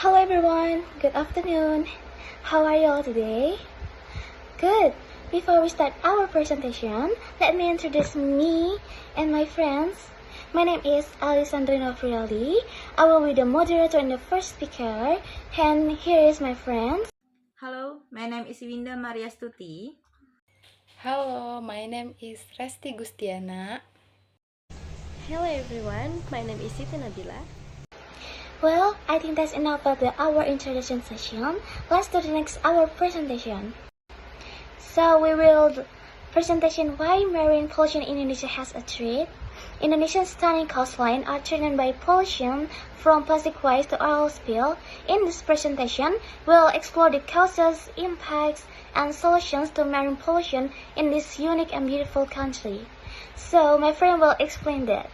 Hello everyone, good afternoon. How are you all today? Good. Before we start our presentation, let me introduce me and my friends. My name is Alessandrina Frialdi. I will be the moderator and the first speaker. And here is my friends. Hello, my name is Winda Maria Stuti. Hello, my name is Resti Gustiana. Hello everyone, my name is Siti Nabila. Well, I think that's enough of our introduction session. Let's do the next our presentation. So we will presentation why marine pollution in Indonesia has a threat. Indonesia's stunning coastline are threatened by pollution from plastic waste to oil spill. In this presentation, we'll explore the causes, impacts, and solutions to marine pollution in this unique and beautiful country. So my friend will explain that.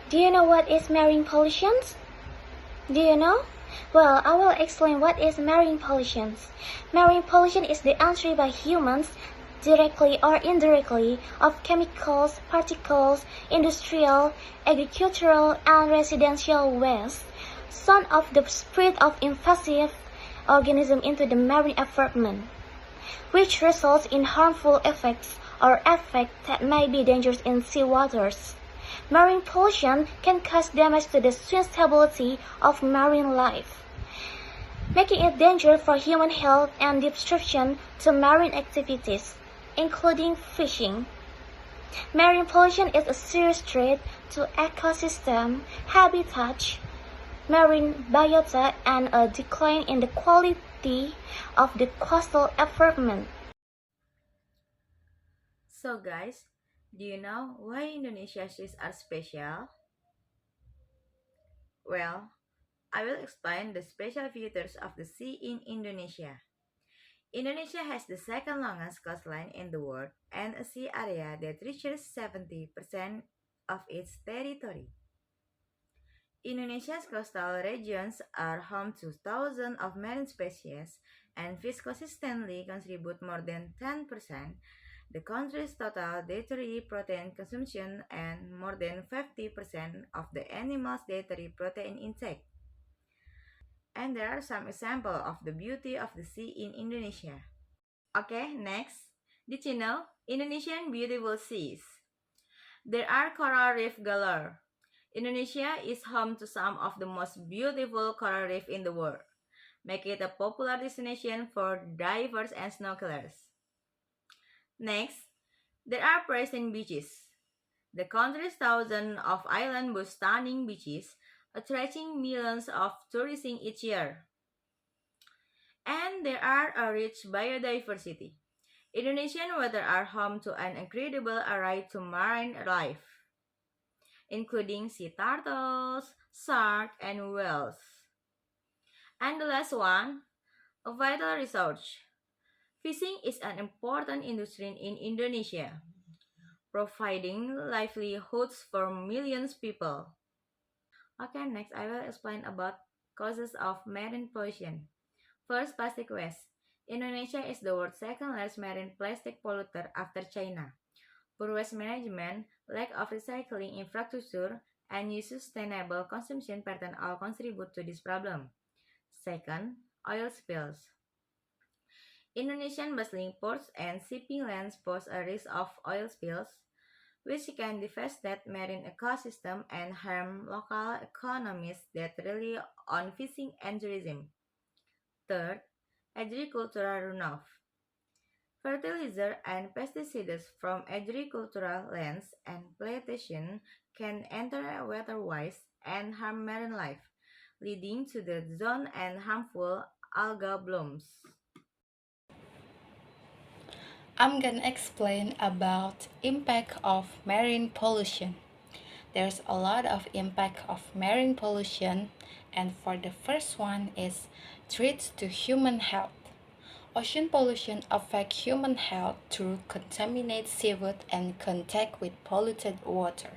Do you know what is marine pollution? Do you know? Well, I will explain what is marine pollution. Marine pollution is the entry by humans, directly or indirectly, of chemicals, particles, industrial, agricultural, and residential waste, some of the spread of invasive organisms into the marine environment, which results in harmful effects or effects that may be dangerous in sea waters. Marine pollution can cause damage to the sustainability of marine life, making it dangerous for human health and disruption to marine activities, including fishing. Marine pollution is a serious threat to ecosystem, habitat, marine biota, and a decline in the quality of the coastal environment. So guys, do you know why Indonesia's seas are special? Well, I will explain the special features of the sea in Indonesia. Indonesia has the second longest coastline in the world and a sea area that reaches 70% of its territory. Indonesia's coastal regions are home to thousands of marine species, and fish consistently contribute more than 10% the country's total dietary protein consumption and more than 50% of the animal's dietary protein intake. And there are some examples of the beauty of the sea in Indonesia. Okay, next. Did you know Indonesian beautiful seas? There are coral reef galore. Indonesia is home to some of the most beautiful coral reef in the world, making it a popular destination for divers and snorkelers. Next, there are pristine beaches. The country's thousands of islands boast stunning beaches, attracting millions of tourists each year. And there are a rich biodiversity. Indonesian waters are home to an incredible array of marine life, including sea turtles, sharks, and whales. And the last one, a vital resource. Fishing is an important industry in Indonesia, providing livelihoods for millions of people. Okay, next I will explain about causes of marine pollution. First, plastic waste. Indonesia is the world's second largest marine plastic polluter after China. Poor waste management, lack of recycling infrastructure, and unsustainable consumption pattern all contribute to this problem. Second, oil spills. Indonesian bustling ports and shipping lanes pose a risk of oil spills, which can devastate marine ecosystem and harm local economies that rely on fishing and tourism. Third, agricultural runoff. Fertilizer and pesticides from agricultural lands and plantation can enter waterways and harm marine life, leading to the zone and harmful algal blooms. I'm gonna explain about impact of marine pollution. There's a lot of impact of marine pollution, and for the first one is threats to human health. Ocean pollution affects human health through contaminated seafood and contact with polluted water.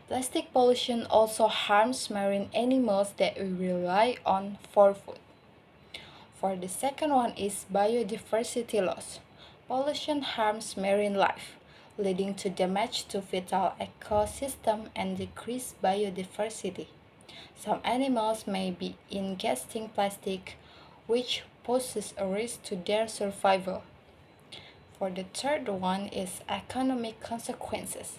Plastic pollution also harms marine animals that we rely on for food. For the second one is biodiversity loss. Pollution harms marine life, leading to damage to vital ecosystem and decreased biodiversity. Some animals may be ingesting plastic, which poses a risk to their survival. For the third one is economic consequences.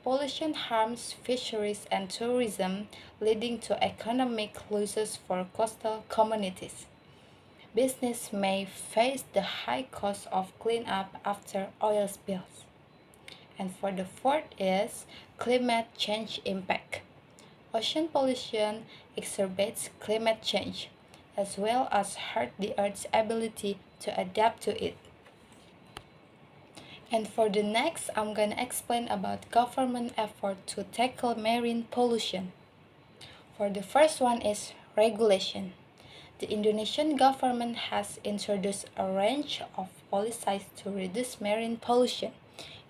Pollution harms fisheries and tourism, leading to economic losses for coastal communities. Business may face the high cost of cleanup after oil spills. And for the fourth is climate change impact. Ocean pollution exacerbates climate change, as well as hurt the Earth's ability to adapt to it. And for the next, I'm gonna explain about government effort to tackle marine pollution. For the first one is regulation. The Indonesian government has introduced a range of policies to reduce marine pollution,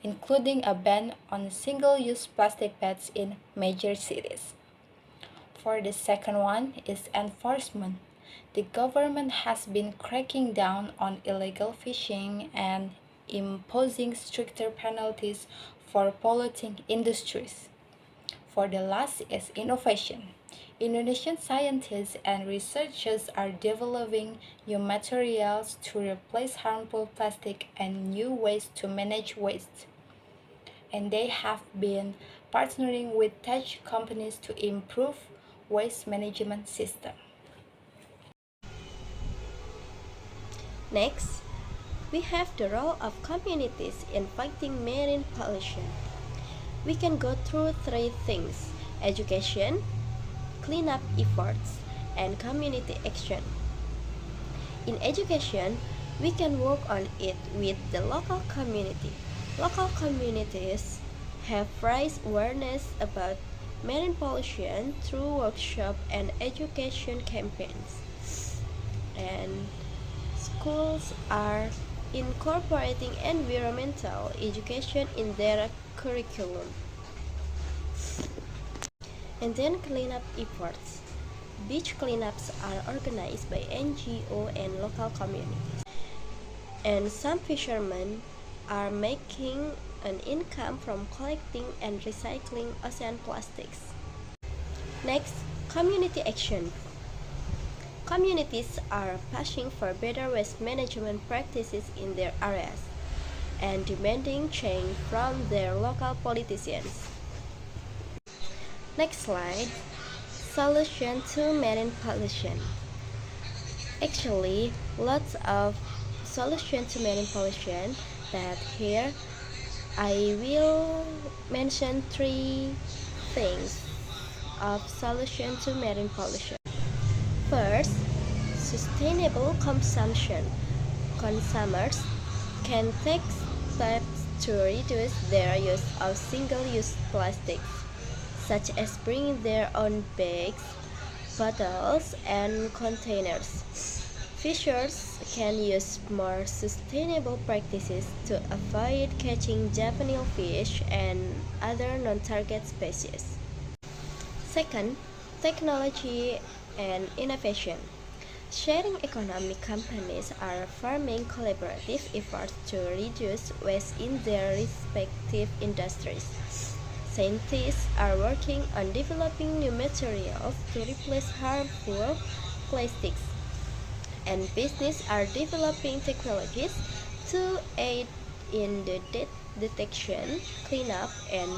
including a ban on single-use plastic bags in major cities. For the second one is enforcement. The government has been cracking down on illegal fishing and imposing stricter penalties for polluting industries. For the last is innovation. Indonesian scientists and researchers are developing new materials to replace harmful plastic and new ways to manage waste. And they have been partnering with tech companies to improve waste management system. Next, we have the role of communities in fighting marine pollution. We can go through three things: education, cleanup efforts, and community action. In education, we can work on it with the local community. Local communities have raised awareness about marine pollution through workshops and education campaigns. And schools are incorporating environmental education in their curriculum. And then cleanup efforts. Beach cleanups are organized by NGO and local communities. And some fishermen are making an income from collecting and recycling ocean plastics. Next, community action. Communities are pushing for better waste management practices in their areas and demanding change from their local politicians. Next slide. Solution to marine pollution. Actually, lots of solutions to marine pollution, but here I will mention three things of solution to marine pollution. First, sustainable consumption. Consumers can take steps to reduce their use of single-use plastics, such as bringing their own bags, bottles, and containers. Fishers can use more sustainable practices to avoid catching juvenile fish and other non-target species. Second, technology and innovation. Sharing economy companies are forming collaborative efforts to reduce waste in their respective industries. Scientists are working on developing new materials to replace harmful plastics, and businesses are developing technologies to aid in the detection, cleanup, and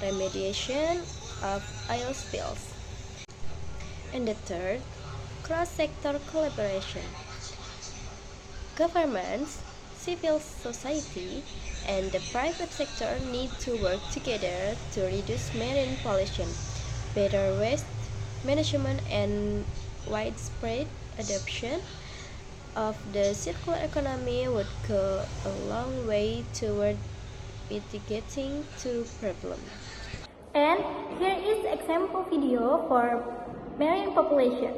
remediation of oil spills. And the third, cross-sector collaboration. Governments, civil society, and the private sector need to work together to reduce marine pollution. Better waste management and widespread adoption of the circular economy would go a long way toward mitigating the problem. And here is example video for marine population.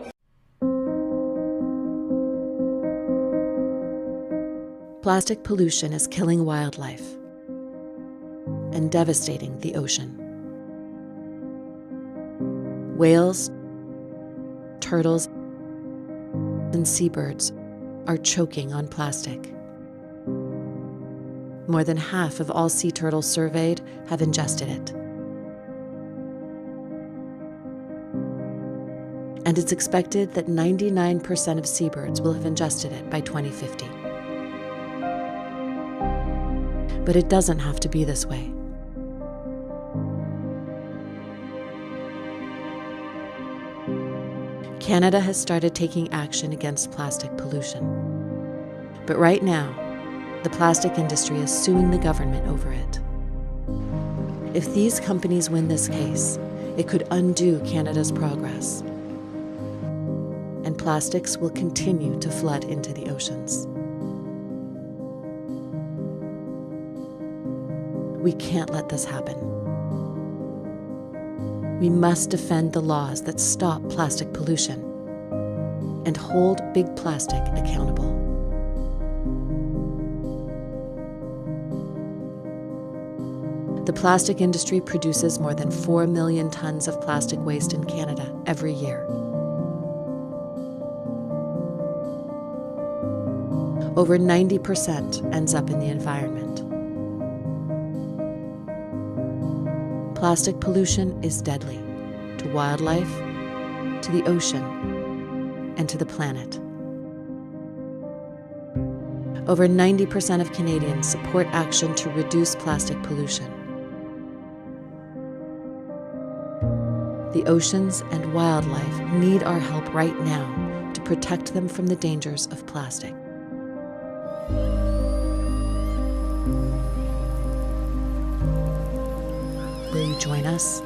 Plastic pollution is killing wildlife and devastating the ocean. Whales, turtles, and seabirds are choking on plastic. More than half of all sea turtles surveyed have ingested it. and it's expected that 99% of seabirds will have ingested it by 2050. But it doesn't have to be this way. Canada has started taking action against plastic pollution. But right now, the plastic industry is suing the government over it. If these companies win this case, it could undo Canada's progress, and plastics will continue to flood into the oceans. We can't let this happen. We must defend the laws that stop plastic pollution and hold big plastic accountable. The plastic industry produces more than 4 million tons of plastic waste in Canada every year. Over 90% ends up in the environment. Plastic pollution is deadly to wildlife, to the ocean, and to the planet. Over 90% of Canadians support action to reduce plastic pollution. The oceans and wildlife need our help right now to protect them from the dangers of plastic. Will you join us?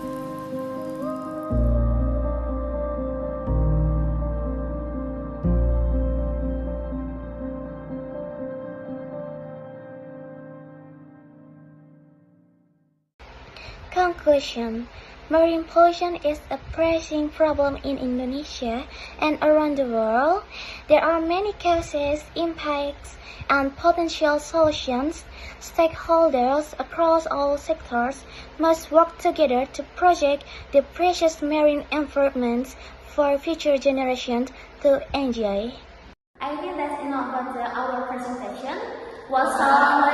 Conclusion. Marine pollution is a pressing problem in Indonesia and around the world. There are many causes, impacts, and potential solutions. Stakeholders across all sectors must work together to protect the precious marine environments for future generations to enjoy. I think that's enough about our presentation. Wassalamualaikum.